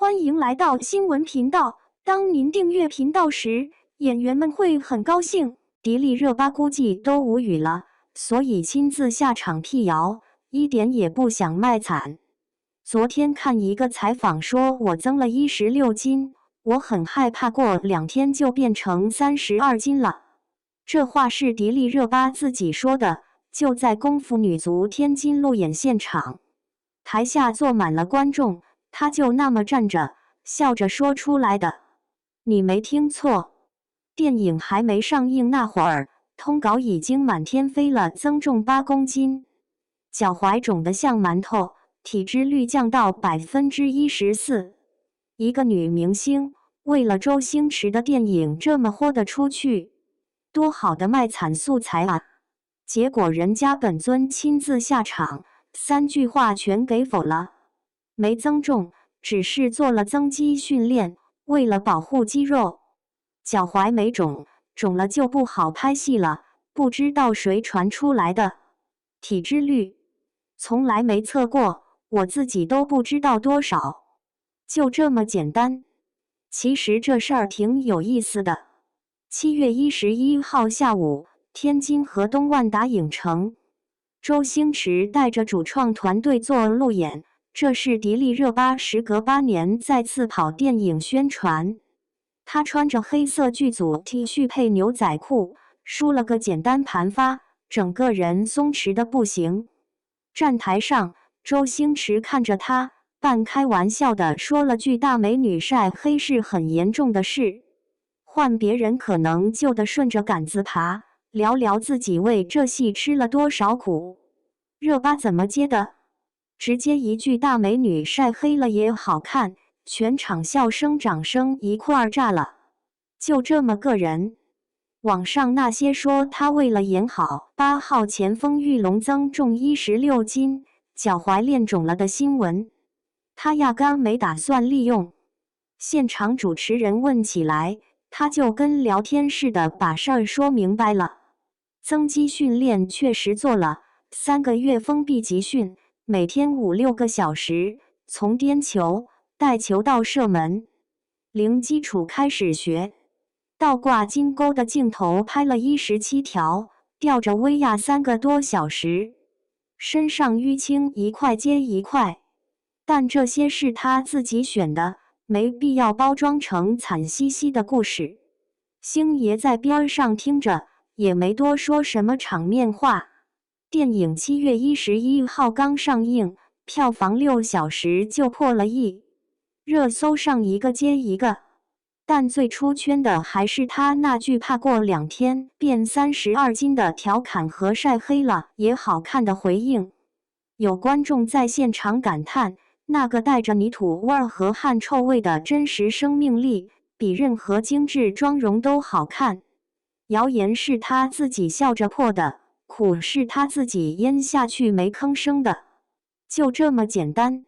欢迎来到新闻频道。当您订阅频道时，演员们会很高兴。迪丽热巴估计都无语了，所以亲自下场辟谣，一点也不想卖惨。昨天看一个采访说，我增了16斤，我很害怕过2天就变成32斤了。这话是迪丽热巴自己说的，就在功夫女足天津路演现场，台下坐满了观众。他就那么站着，笑着说出来的。你没听错，电影还没上映那会儿，通稿已经满天飞了，增重8公斤，脚踝肿得像馒头，体脂率降到14%。一个女明星为了周星驰的电影这么豁得出去，多好的卖惨素材啊！结果人家本尊亲自下场，3句话全给否了。没增重，只是做了增肌训练，为了保护肌肉。脚踝没肿，肿了就不好拍戏了。不知道谁传出来的体脂率，从来没测过，我自己都不知道多少。就这么简单。其实这事儿挺有意思的。7月11号下午，天津河东万达影城，周星驰带着主创团队做路演。这是迪丽热巴时隔8年再次跑电影宣传。她穿着黑色剧组 T 恤配牛仔裤，梳了个简单盘发，整个人松弛的不行。站台上，周星驰看着她，半开玩笑的说了句：“大美女晒黑是很严重的事，换别人可能就得顺着杆子爬。”聊聊自己为这戏吃了多少苦。热巴怎么接的？直接一句大美女晒黑了也好看，全场笑声掌声一块儿炸了。就这么个人。网上那些说他为了演好8号前锋玉龙增重16斤，脚踝练肿了的新闻，他压根没打算利用。现场主持人问起来，他就跟聊天似的把事儿说明白了。增肌训练确实做了3个月封闭集训，每天5-6个小时，从颠球、带球到射门，零基础开始学。倒挂金钩的镜头拍了17条，吊着威亚3个多小时，身上淤青一块接一块。但这些是他自己选的，没必要包装成惨兮兮的故事。星爷在边上听着，也没多说什么场面话。电影7月11号刚上映，票房6小时就破了亿，热搜上一个接一个。但最出圈的还是他那句怕过2天变32斤的调侃和晒黑了也好看的回应。有观众在现场感叹，那个带着泥土味儿和汗臭味的真实生命力，比任何精致妆容都好看。谣言是他自己笑着破的。苦是他自己咽下去没吭声的，就这么简单。